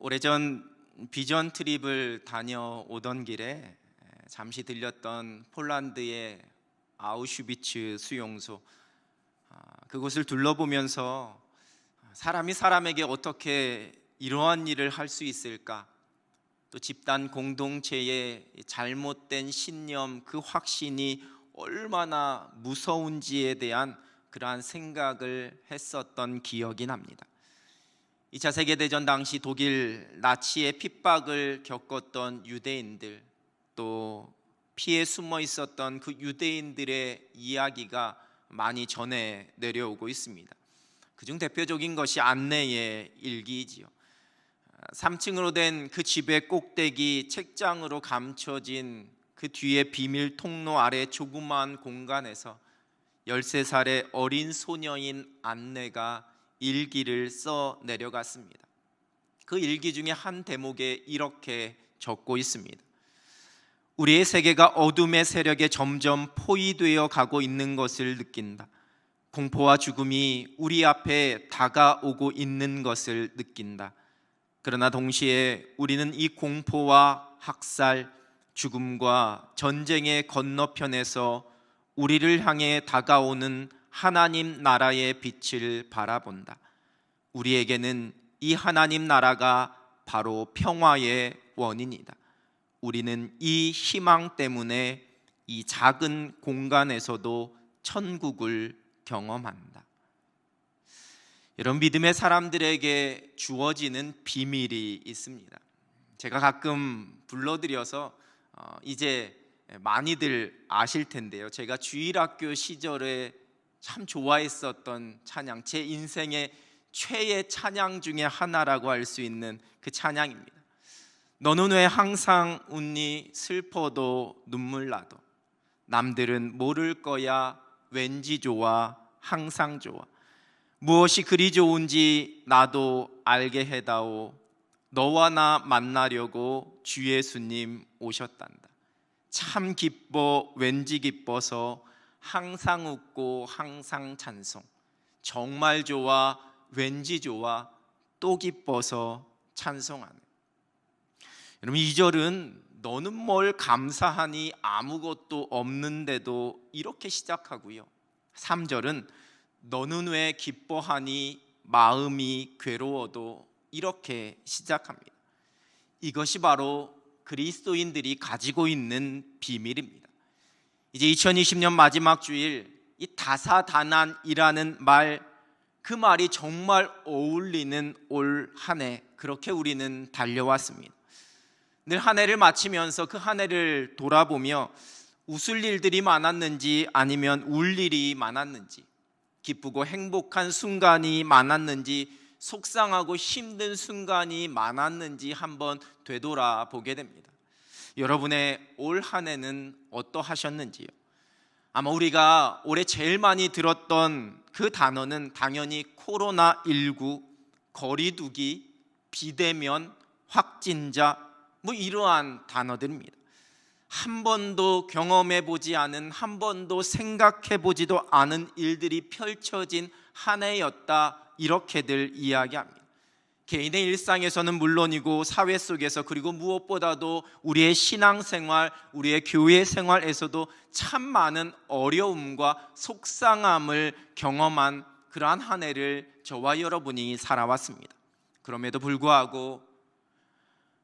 오래전 비전 트립을 다녀오던 길에 잠시 들렸던 폴란드의 아우슈비츠 수용소, 그곳을 둘러보면서 사람이 사람에게 어떻게 이러한 일을 할 수 있을까, 또 집단 공동체의 잘못된 신념, 그 확신이 얼마나 무서운지에 대한 그러한 생각을 했었던 기억이 납니다. 2차 세계대전 당시 독일 나치의 핍박을 겪었던 유대인들, 또 피해 숨어 있었던 그 유대인들의 이야기가 많이 전해 내려오고 있습니다. 그중 대표적인 것이 안내의 일기이지요. 3층으로 된 그 집의 꼭대기 책장으로 감춰진 그 뒤에 비밀 통로 아래 조그마한 공간에서 13살의 어린 소녀인 안내가 일기를 써 내려갔습니다. 그 일기 중에 한 대목에 이렇게 적고 있습니다. 우리의 세계가 어둠의 세력에 점점 포위되어 가고 있는 것을 느낀다. 공포와 죽음이 우리 앞에 다가오고 있는 것을 느낀다. 그러나 동시에 우리는 이 공포와 학살, 죽음과 전쟁의 건너편에서 우리를 향해 다가오는 하나님 나라의 빛을 바라본다. 우리에게는 이 하나님 나라가 바로 평화의 원인이다. 우리는 이 희망 때문에 이 작은 공간에서도 천국을 경험한다. 이런 믿음의 사람들에게 주어지는 비밀이 있습니다. 제가 가끔 불러드려서 이제 많이들 아실 텐데요, 제가 주일학교 시절에 참 좋아했었던 찬양, 제 인생의 최애 찬양 중에 하나라고 할 수 있는 그 찬양입니다. 너는 왜 항상 웃니? 슬퍼도 눈물 나도 남들은 모를 거야. 왠지 좋아, 항상 좋아. 무엇이 그리 좋은지 나도 알게 해다오. 너와 나 만나려고 주 예수님 오셨단다. 참 기뻐, 왠지 기뻐서 항상 웃고 항상 찬송. 정말 좋아, 왠지 좋아, 또 기뻐서 찬송하네. 여러분, 2절은 너는 뭘 감사하니 아무것도 없는데도 이렇게 시작하고요, 3절은 너는 왜 기뻐하니 마음이 괴로워도 이렇게 시작합니다. 이것이 바로 그리스도인들이 가지고 있는 비밀입니다. 이제 2020년 마지막 주일, 이 다사다난이라는 말, 그 말이 정말 어울리는 올 한 해, 그렇게 우리는 달려왔습니다. 늘 한 해를 마치면서 그 한 해를 돌아보며 웃을 일들이 많았는지 아니면 울 일이 많았는지, 기쁘고 행복한 순간이 많았는지 속상하고 힘든 순간이 많았는지 한번 되돌아보게 됩니다. 여러분의 올 한 해는 어떠하셨는지요? 아마 우리가 올해 제일 많이 들었던 그 단어는 당연히 코로나19, 거리두기, 비대면, 확진자, 이러한 단어들입니다. 한 번도 경험해보지 않은, 한 번도 생각해보지도 않은 일들이 펼쳐진 한 해였다, 이렇게들 이야기합니다. 개인의 일상에서는 물론이고 사회 속에서, 그리고 무엇보다도 우리의 신앙생활, 우리의 교회 생활에서도 참 많은 어려움과 속상함을 경험한 그러한 한 해를 저와 여러분이 살아왔습니다. 그럼에도 불구하고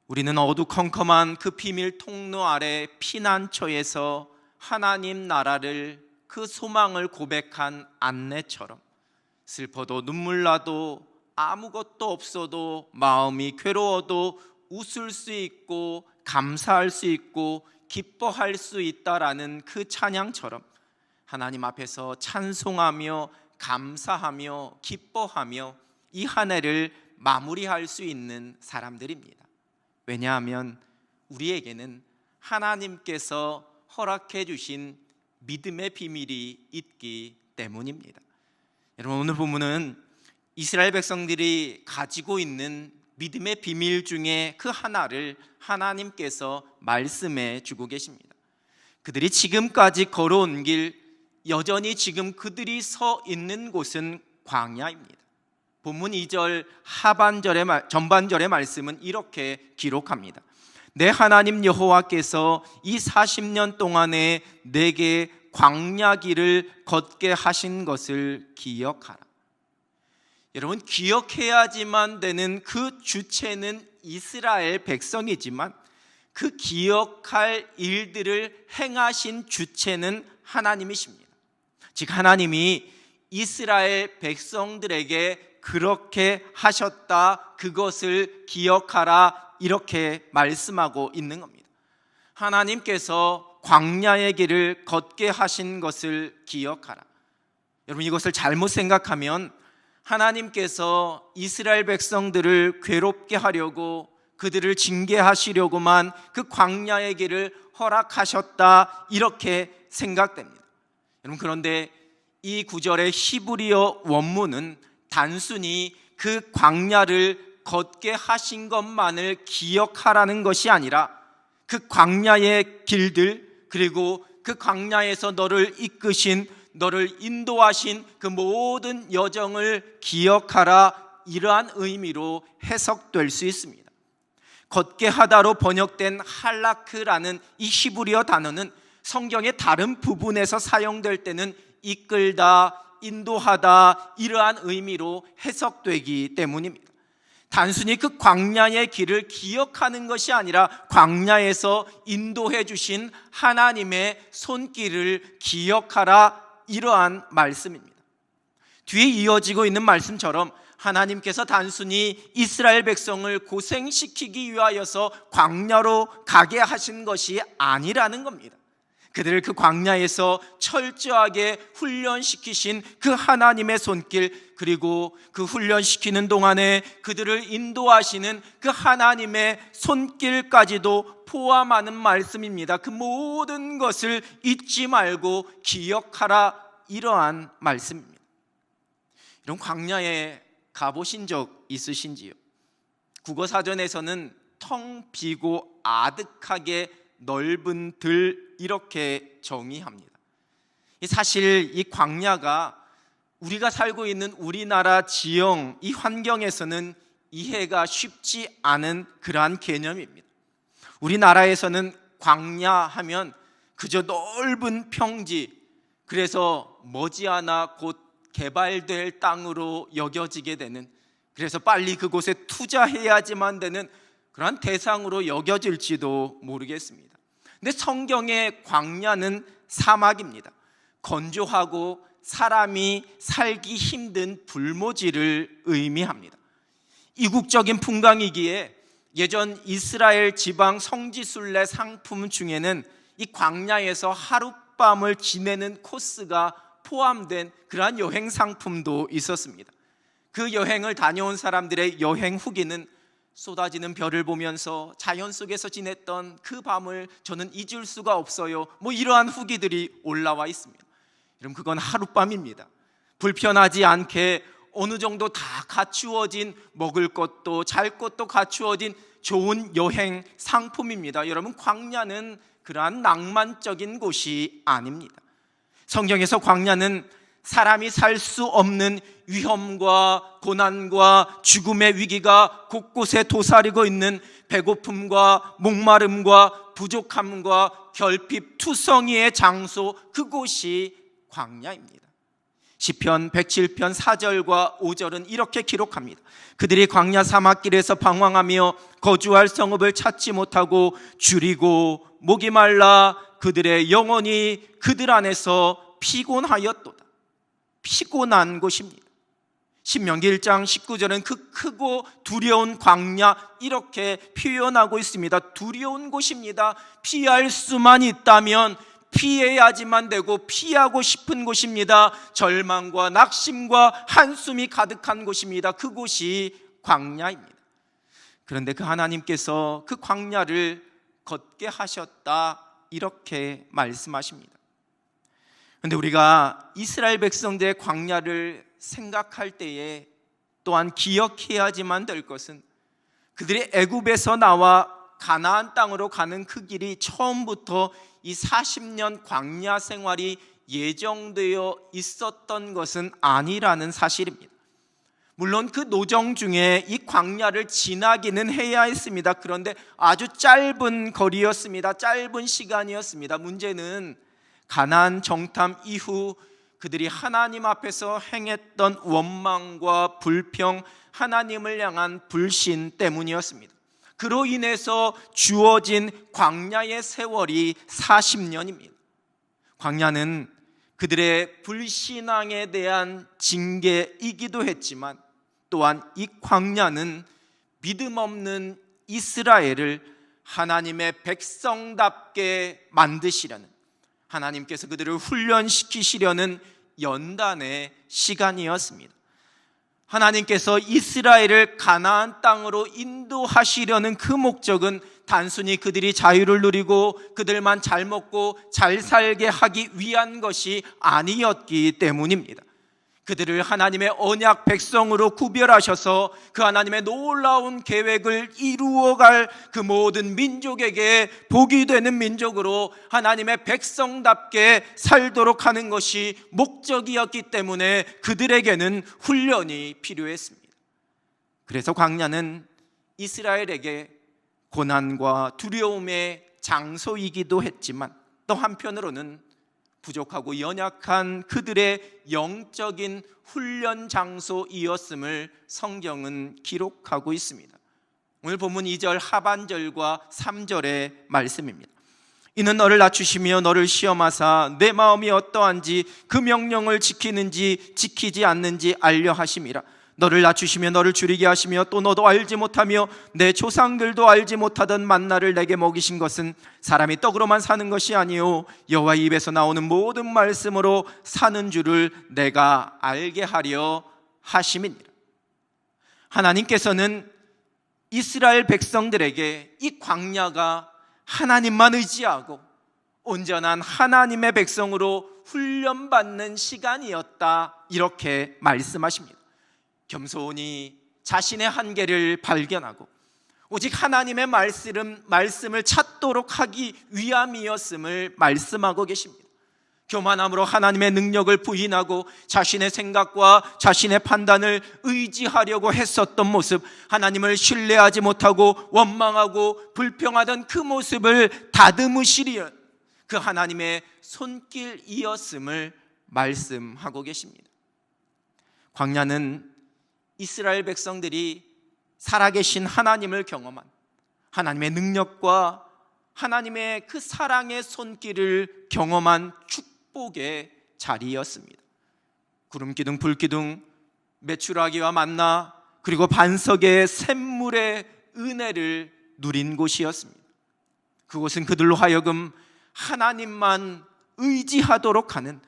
우리는 어두컴컴한 그 비밀 통로 아래 피난처에서 하나님 나라를, 그 소망을 고백한 안내처럼 슬퍼도 눈물 나도 아무것도 없어도 마음이 괴로워도 웃을 수 있고 감사할 수 있고 기뻐할 수 있다라는 그 찬양처럼 하나님 앞에서 찬송하며 감사하며 기뻐하며 이 한 해를 마무리할 수 있는 사람들입니다. 왜냐하면 우리에게는 하나님께서 허락해 주신 믿음의 비밀이 있기 때문입니다. 여러분, 오늘 본문은 이스라엘 백성들이 가지고 있는 믿음의 비밀 중에 그 하나를 하나님께서 말씀해 주고 계십니다. 그들이 지금까지 걸어온 길, 여전히 지금 그들이 서 있는 곳은 광야입니다. 본문 2절 전반절의 말씀은 이렇게 기록합니다. 내 하나님 여호와께서 이 40년 동안에 내게 광야길을 걷게 하신 것을 기억하라. 여러분, 기억해야지만 되는 그 주체는 이스라엘 백성이지만 그 기억할 일들을 행하신 주체는 하나님이십니다. 즉 하나님이 이스라엘 백성들에게 그렇게 하셨다, 그것을 기억하라, 이렇게 말씀하고 있는 겁니다. 하나님께서 광야의 길을 걷게 하신 것을 기억하라. 여러분, 이것을 잘못 생각하면 하나님께서 이스라엘 백성들을 괴롭게 하려고, 그들을 징계하시려고만 그 광야의 길을 허락하셨다, 이렇게 생각됩니다. 여러분, 그런데 이 구절의 히브리어 원문은 단순히 그 광야를 걷게 하신 것만을 기억하라는 것이 아니라 그 광야의 길들, 그리고 그 광야에서 너를 이끄신, 너를 인도하신 그 모든 여정을 기억하라, 이러한 의미로 해석될 수 있습니다. 걷게 하다로 번역된 할라크라는 이 히브리어 단어는 성경의 다른 부분에서 사용될 때는 이끌다, 인도하다, 이러한 의미로 해석되기 때문입니다. 단순히 그 광야의 길을 기억하는 것이 아니라 광야에서 인도해 주신 하나님의 손길을 기억하라, 이러한 말씀입니다. 뒤에 이어지고 있는 말씀처럼 하나님께서 단순히 이스라엘 백성을 고생시키기 위하여서 광야로 가게 하신 것이 아니라는 겁니다. 그들을 그 광야에서 철저하게 훈련시키신 그 하나님의 손길, 그리고 그 훈련시키는 동안에 그들을 인도하시는 그 하나님의 손길까지도 포함하는 말씀입니다. 그 모든 것을 잊지 말고 기억하라, 이러한 말씀입니다. 이런 광야에 가보신 적 있으신지요? 국어사전에서는 텅 비고 아득하게 넓은 들, 이렇게 정의합니다. 사실 이 광야가 우리가 살고 있는 우리나라 지형, 이 환경에서는 이해가 쉽지 않은 그러한 개념입니다. 우리나라에서는 광야 하면 그저 넓은 평지, 그래서 머지않아 곧 개발될 땅으로 여겨지게 되는, 그래서 빨리 그곳에 투자해야지만 되는 그러한 대상으로 여겨질지도 모르겠습니다. 근데 성경의 광야는 사막입니다. 건조하고 사람이 살기 힘든 불모지를 의미합니다. 이국적인 풍광이기에 예전 이스라엘 지방 성지순례 상품 중에는 이 광야에서 하룻밤을 지내는 코스가 포함된 그러한 여행 상품도 있었습니다. 그 여행을 다녀온 사람들의 여행 후기는 쏟아지는 별을 보면서 자연 속에서 지냈던 그 밤을 저는 잊을 수가 없어요, 이러한 후기들이 올라와 있습니다. 여러분, 그건 하룻밤입니다. 불편하지 않게 어느 정도 다 갖추어진, 먹을 것도 잘 것도 갖추어진 좋은 여행 상품입니다. 여러분, 광야는 그러한 낭만적인 곳이 아닙니다. 성경에서 광야는 사람이 살 수 없는 위험과 고난과 죽음의 위기가 곳곳에 도사리고 있는 배고픔과 목마름과 부족함과 결핍, 투성이의 장소, 그곳이 광야입니다. 시편 107편 4절과 5절은 이렇게 기록합니다. 그들이 광야 사막길에서 방황하며 거주할 성읍을 찾지 못하고 줄이고 목이 말라 그들의 영혼이 그들 안에서 피곤하였도다. 피곤한 곳입니다. 신명기 1장 19절은 그 크고 두려운 광야, 이렇게 표현하고 있습니다. 두려운 곳입니다. 피할 수만 있다면 피해야지만 되고 피하고 싶은 곳입니다. 절망과 낙심과 한숨이 가득한 곳입니다. 그곳이 광야입니다. 그런데 그 하나님께서 그 광야를 걷게 하셨다, 이렇게 말씀하십니다. 그런데 우리가 이스라엘 백성들의 광야를 생각할 때에 또한 기억해야지만 될 것은, 그들이 애굽에서 나와 가나안 땅으로 가는 그 길이 처음부터 이 40년 광야 생활이 예정되어 있었던 것은 아니라는 사실입니다. 물론 그 노정 중에 이 광야를 지나기는 해야 했습니다. 그런데 아주 짧은 거리였습니다. 짧은 시간이었습니다. 문제는 가나안 정탐 이후 그들이 하나님 앞에서 행했던 원망과 불평, 하나님을 향한 불신 때문이었습니다. 그로 인해서 주어진 광야의 세월이 40년입니다. 광야는 그들의 불신앙에 대한 징계이기도 했지만 또한 이 광야는 믿음 없는 이스라엘을 하나님의 백성답게 만드시려는, 하나님께서 그들을 훈련시키시려는 연단의 시간이었습니다. 하나님께서 이스라엘을 가나안 땅으로 인도하시려는 그 목적은 단순히 그들이 자유를 누리고 그들만 잘 먹고 잘 살게 하기 위한 것이 아니었기 때문입니다. 그들을 하나님의 언약 백성으로 구별하셔서 그 하나님의 놀라운 계획을 이루어갈 그 모든 민족에게 복이 되는 민족으로 하나님의 백성답게 살도록 하는 것이 목적이었기 때문에 그들에게는 훈련이 필요했습니다. 그래서 광야는 이스라엘에게 고난과 두려움의 장소이기도 했지만 또 한편으로는 부족하고 연약한 그들의 영적인 훈련 장소이었음을 성경은 기록하고 있습니다. 오늘 본문 2절 하반절과 3절의 말씀입니다. 이는 너를 낮추시며 너를 시험하사 내 마음이 어떠한지 그 명령을 지키는지 지키지 않는지 알려 하심이라. 너를 낮추시며 너를 줄이게 하시며 또 너도 알지 못하며 내 조상들도 알지 못하던 만나를 내게 먹이신 것은 사람이 떡으로만 사는 것이 아니요 여호와의 입에서 나오는 모든 말씀으로 사는 줄을 내가 알게 하려 하심이니라. 하나님께서는 이스라엘 백성들에게 이 광야가 하나님만 의지하고 온전한 하나님의 백성으로 훈련받는 시간이었다, 이렇게 말씀하십니다. 겸손히 자신의 한계를 발견하고 오직 하나님의 말씀을 찾도록 하기 위함이었음을 말씀하고 계십니다. 교만함으로 하나님의 능력을 부인하고 자신의 생각과 자신의 판단을 의지하려고 했었던 모습, 하나님을 신뢰하지 못하고 원망하고 불평하던 그 모습을 다듬으시려 그 하나님의 손길이었음을 말씀하고 계십니다. 광야는 이스라엘 백성들이 살아계신 하나님을 경험한 하나님의 능력과 하나님의 그 사랑의 손길을 경험한 축복의 자리였습니다. 구름기둥, 불기둥, 메추라기와 만나, 그리고 반석의 샘물의 은혜를 누린 곳이었습니다. 그곳은 그들로 하여금 하나님만 의지하도록 하는,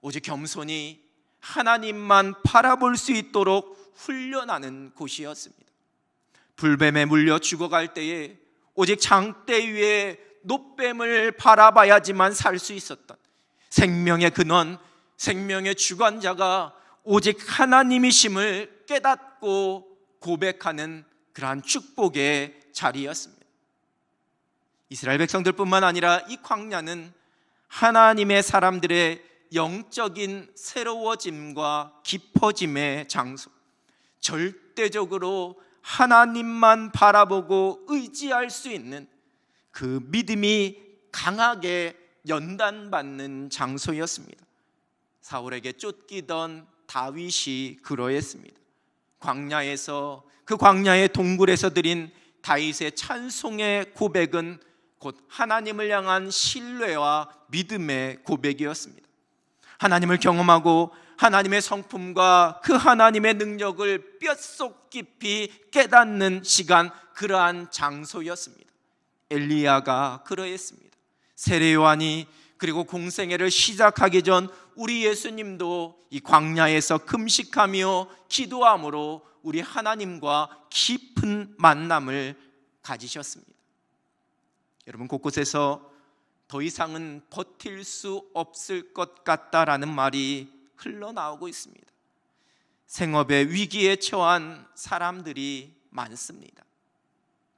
오직 겸손히 하나님만 바라볼 수 있도록 훈련하는 곳이었습니다. 불뱀에 물려 죽어갈 때에 오직 장대 위에 노뱀을 바라봐야지만 살 수 있었던 생명의 근원, 생명의 주관자가 오직 하나님이심을 깨닫고 고백하는 그러한 축복의 자리였습니다. 이스라엘 백성들뿐만 아니라 이 광야는 하나님의 사람들의 영적인 새로워짐과 깊어짐의 장소, 절대적으로 하나님만 바라보고 의지할 수 있는 그 믿음이 강하게 연단받는 장소였습니다. 사울에게 쫓기던 다윗이 그러했습니다. 광야에서, 그 광야의 동굴에서 드린 다윗의 찬송의 고백은 곧 하나님을 향한 신뢰와 믿음의 고백이었습니다. 하나님을 경험하고 하나님의 성품과 그 하나님의 능력을 뼛속 깊이 깨닫는 시간, 그러한 장소였습니다. 엘리야가 그러했습니다. 세례 요한이, 그리고 공생애를 시작하기 전 우리 예수님도 이 광야에서 금식하며 기도함으로 우리 하나님과 깊은 만남을 가지셨습니다. 여러분, 곳곳에서 더 이상은 버틸 수 없을 것 같다라는 말이 흘러나오고 있습니다. 생업의 위기에 처한 사람들이 많습니다.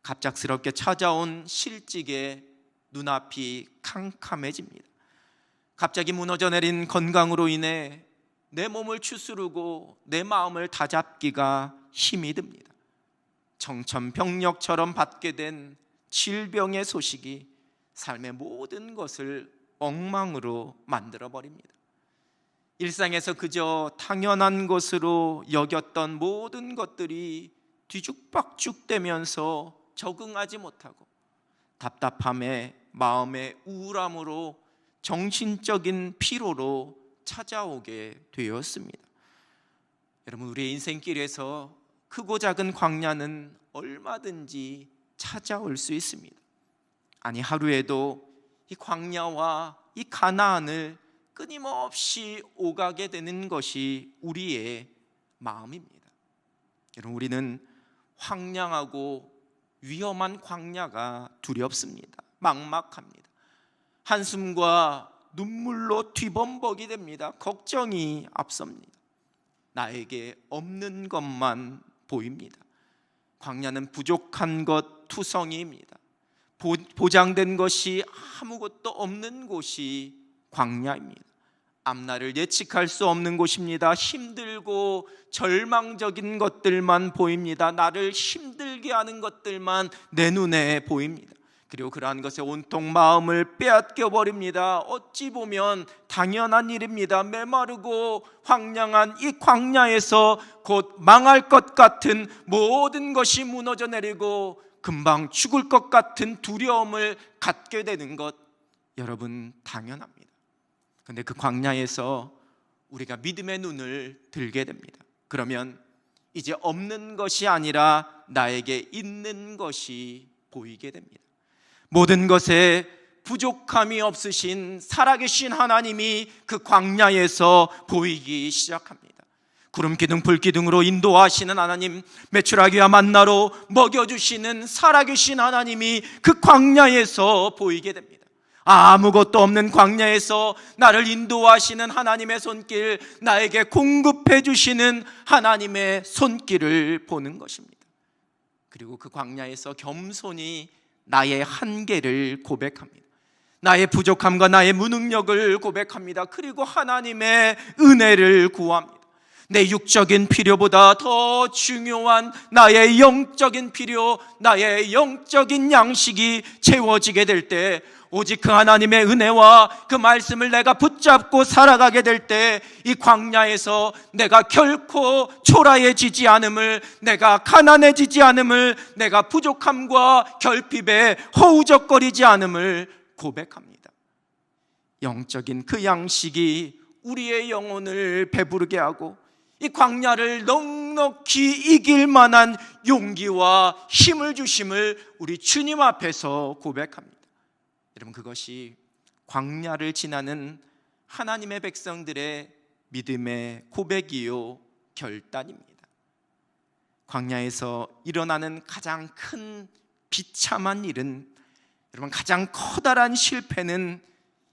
갑작스럽게 찾아온 실직에 눈앞이 캄캄해집니다. 갑자기 무너져 내린 건강으로 인해 내 몸을 추스르고 내 마음을 다잡기가 힘이 듭니다. 청천벽력처럼 받게 된 질병의 소식이 삶의 모든 것을 엉망으로 만들어버립니다. 일상에서 그저 당연한 것으로 여겼던 모든 것들이 뒤죽박죽되면서 적응하지 못하고 답답함에 마음의 우울함으로 정신적인 피로로 찾아오게 되었습니다. 여러분, 우리의 인생길에서 크고 작은 광야는 얼마든지 찾아올 수 있습니다. 아니, 하루에도 이 광야와 이 가나안을 끊임없이 오가게 되는 것이 우리의 마음입니다. 여러분, 우리는 황량하고 위험한 광야가 두렵습니다. 막막합니다. 한숨과 눈물로 뒤범벅이 됩니다. 걱정이 앞섭니다. 나에게 없는 것만 보입니다. 광야는 부족한 것 투성이입니다. 보장된 것이 아무것도 없는 곳이 광야입니다. 앞날을 예측할 수 없는 곳입니다. 힘들고 절망적인 것들만 보입니다. 나를 힘들게 하는 것들만 내 눈에 보입니다. 그리고 그러한 것에 온통 마음을 빼앗겨 버립니다. 어찌 보면 당연한 일입니다. 메마르고 황량한 이 광야에서 곧 망할 것 같은 모든 것이 무너져 내리고 금방 죽을 것 같은 두려움을 갖게 되는 것, 여러분, 당연합니다. 그런데 그 광야에서 우리가 믿음의 눈을 들게 됩니다. 그러면 이제 없는 것이 아니라 나에게 있는 것이 보이게 됩니다. 모든 것에 부족함이 없으신 살아계신 하나님이 그 광야에서 보이기 시작합니다. 구름 기둥 불 기둥으로 인도하시는 하나님, 메추라기와 만나로 먹여주시는 살아계신 하나님이 그 광야에서 보이게 됩니다. 아무것도 없는 광야에서 나를 인도하시는 하나님의 손길, 나에게 공급해 주시는 하나님의 손길을 보는 것입니다. 그리고 그 광야에서 겸손히 나의 한계를 고백합니다. 나의 부족함과 나의 무능력을 고백합니다. 그리고 하나님의 은혜를 구합니다. 내 육적인 필요보다 더 중요한 나의 영적인 필요, 나의 영적인 양식이 채워지게 될 때, 오직 그 하나님의 은혜와 그 말씀을 내가 붙잡고 살아가게 될 때, 이 광야에서 내가 결코 초라해지지 않음을, 내가 가난해지지 않음을, 내가 부족함과 결핍에 허우적거리지 않음을 고백합니다. 영적인 그 양식이 우리의 영혼을 배부르게 하고 이 광야를 넉넉히 이길 만한 용기와 힘을 주심을 우리 주님 앞에서 고백합니다. 여러분, 그것이 광야를 지나는 하나님의 백성들의 믿음의 고백이요 결단입니다. 광야에서 일어나는 가장 큰 비참한 일은, 여러분, 가장 커다란 실패는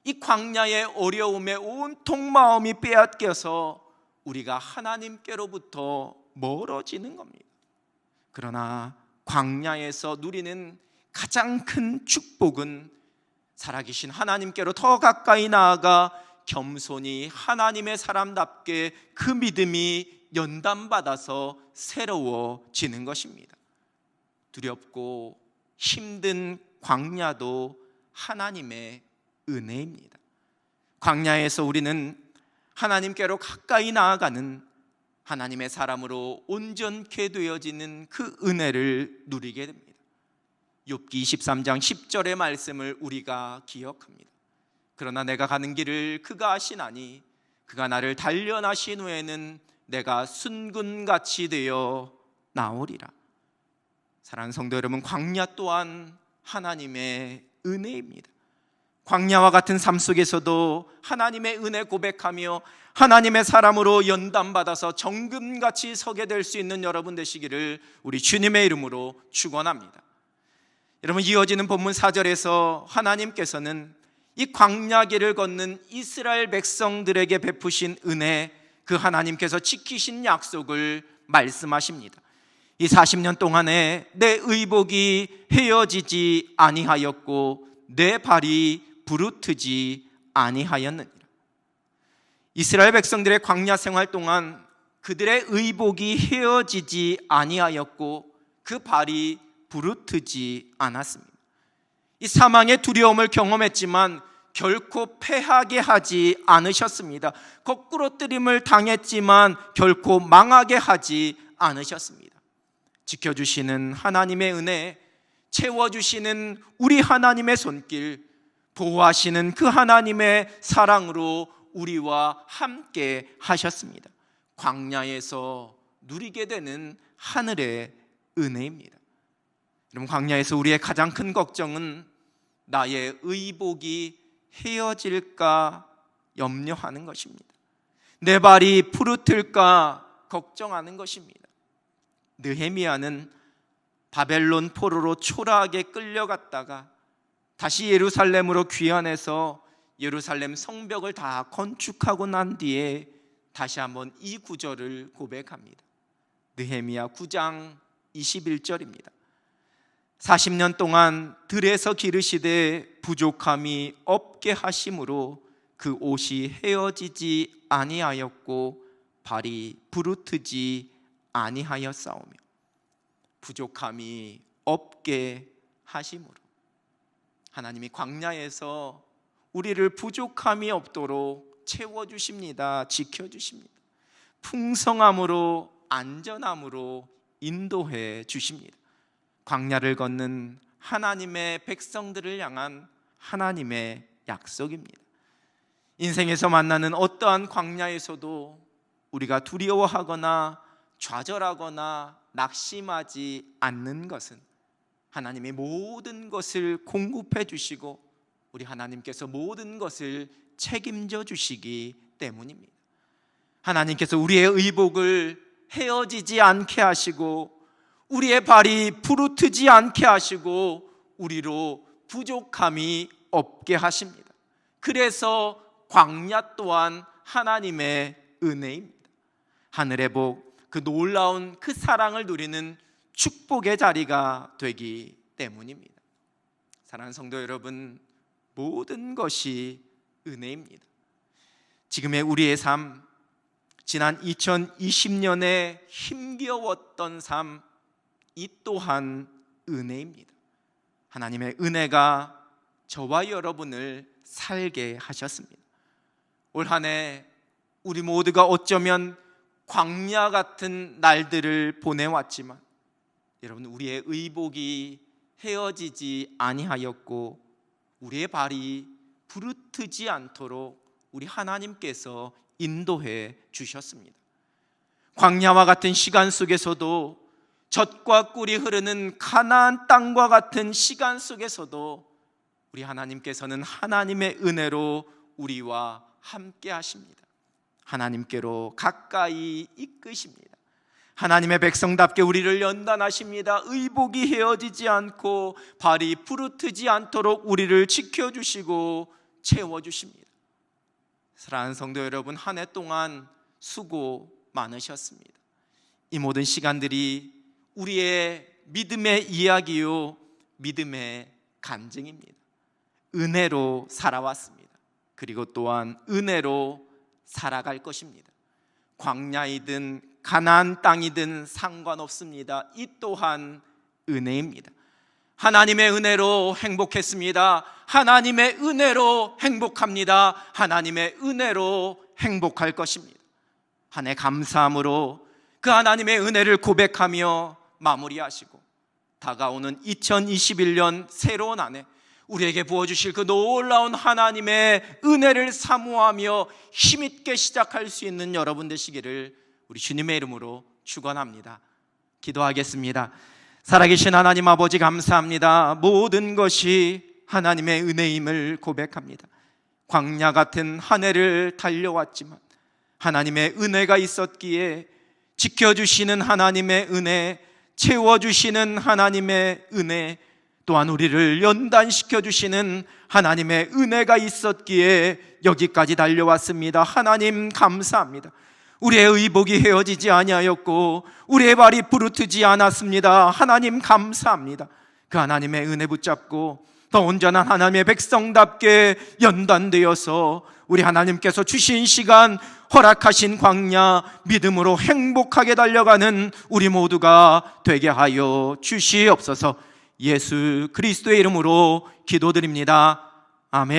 이 광야의 어려움에 온통 마음이 빼앗겨서 우리가 하나님께로부터 멀어지는 겁니다. 그러나 광야에서 누리는 가장 큰 축복은 살아계신 하나님께로 더 가까이 나아가 겸손히 하나님의 사람답게 그 믿음이 연단받아서 새로워지는 것입니다. 두렵고 힘든 광야도 하나님의 은혜입니다. 광야에서 우리는 하나님께로 가까이 나아가는 하나님의 사람으로 온전케 되어지는 그 은혜를 누리게 됩니다. 욥기 23장 10절의 말씀을 우리가 기억합니다. 그러나 내가 가는 길을 그가 아시나니 그가 나를 단련하신 후에는 내가 순금같이 되어 나오리라. 사랑하는 성도 여러분, 광야 또한 하나님의 은혜입니다. 광야와 같은 삶 속에서도 하나님의 은혜 고백하며 하나님의 사람으로 연단받아서 정금같이 서게 될 수 있는 여러분 되시기를 우리 주님의 이름으로 축원합니다. 여러분, 이어지는 본문 4절에서 하나님께서는 이 광야길을 걷는 이스라엘 백성들에게 베푸신 은혜, 그 하나님께서 지키신 약속을 말씀하십니다. 이 40년 동안에 내 의복이 헤어지지 아니하였고 내 발이 부르트지 아니하였느니라. 이스라엘 백성들의 광야 생활 동안 그들의 의복이 헤어지지 아니하였고 그 발이 부르트지 않았습니다. 이 사망의 두려움을 경험했지만 결코 패하게 하지 않으셨습니다. 거꾸로 뜨림을 당했지만 결코 망하게 하지 않으셨습니다. 지켜주시는 하나님의 은혜, 채워주시는 우리 하나님의 손길, 보호하시는 그 하나님의 사랑으로 우리와 함께 하셨습니다. 광야에서 누리게 되는 하늘의 은혜입니다. 여러분, 광야에서 우리의 가장 큰 걱정은 나의 의복이 헤어질까 염려하는 것입니다. 내 발이 부르틀까 걱정하는 것입니다. 느헤미야는 바벨론 포로로 초라하게 끌려갔다가 다시 예루살렘으로 귀환해서 예루살렘 성벽을 다 건축하고 난 뒤에 다시 한번 이 구절을 고백합니다. 느헤미야 9장 21절입니다. 40년 동안 들에서 기르시되 부족함이 없게 하심으로 그 옷이 헤어지지 아니하였고 발이 부르트지 아니하였사오며, 부족함이 없게 하심으로 하나님이 광야에서 우리를 부족함이 없도록 채워주십니다. 지켜주십니다. 풍성함으로 안전함으로 인도해 주십니다. 광야를 걷는 하나님의 백성들을 향한 하나님의 약속입니다. 인생에서 만나는 어떠한 광야에서도 우리가 두려워하거나 좌절하거나 낙심하지 않는 것은 하나님이 모든 것을 공급해 주시고 우리 하나님께서 모든 것을 책임져 주시기 때문입니다. 하나님께서 우리의 의복을 헤어지지 않게 하시고 우리의 발이 부르트지 않게 하시고 우리로 부족함이 없게 하십니다. 그래서 광야 또한 하나님의 은혜입니다. 하늘의 복, 그 놀라운 그 사랑을 누리는 축복의 자리가 되기 때문입니다. 사랑하는 성도 여러분, 모든 것이 은혜입니다. 지금의 우리의 삶, 지난 2020년에 힘겨웠던 삶, 이 또한 은혜입니다. 하나님의 은혜가 저와 여러분을 살게 하셨습니다. 올 한 해 우리 모두가 어쩌면 광야 같은 날들을 보내왔지만 여러분, 우리의 의복이 헤어지지 아니하였고 우리의 발이 부르트지 않도록 우리 하나님께서 인도해 주셨습니다. 광야와 같은 시간 속에서도, 젖과 꿀이 흐르는 가나안 땅과 같은 시간 속에서도 우리 하나님께서는 하나님의 은혜로 우리와 함께 하십니다. 하나님께로 가까이 이끄십니다. 하나님의 백성답게 우리를 연단하십니다. 의복이 헤어지지 않고 발이 부르트지 않도록 우리를 지켜주시고 채워주십니다. 사랑하는 성도 여러분, 한 해 동안 수고 많으셨습니다. 이 모든 시간들이 우리의 믿음의 이야기요, 믿음의 간증입니다. 은혜로 살아왔습니다. 그리고 또한 은혜로 살아갈 것입니다. 광야이든 가나안 땅이든 상관없습니다. 이 또한 은혜입니다. 하나님의 은혜로 행복했습니다. 하나님의 은혜로 행복합니다. 하나님의 은혜로 행복할 것입니다. 한 해 감사함으로 그 하나님의 은혜를 고백하며 마무리하시고 다가오는 2021년 새로운 한 해, 우리에게 부어주실 그 놀라운 하나님의 은혜를 사모하며 힘있게 시작할 수 있는 여러분 되시기를 우리 주님의 이름으로 축원합니다. 기도하겠습니다. 살아계신 하나님 아버지, 감사합니다. 모든 것이 하나님의 은혜임을 고백합니다. 광야 같은 한 해를 달려왔지만 하나님의 은혜가 있었기에 지켜주시는 하나님의 은혜, 채워주시는 하나님의 은혜, 또한 우리를 연단시켜 주시는 하나님의 은혜가 있었기에 여기까지 달려왔습니다. 하나님 감사합니다. 우리의 의복이 헤어지지 아니하였고 우리의 발이 부르트지 않았습니다. 하나님 감사합니다. 그 하나님의 은혜 붙잡고 더 온전한 하나님의 백성답게 연단되어서 우리 하나님께서 주신 시간, 허락하신 광야, 믿음으로 행복하게 달려가는 우리 모두가 되게 하여 주시옵소서. 예수 그리스도의 이름으로 기도드립니다. 아멘.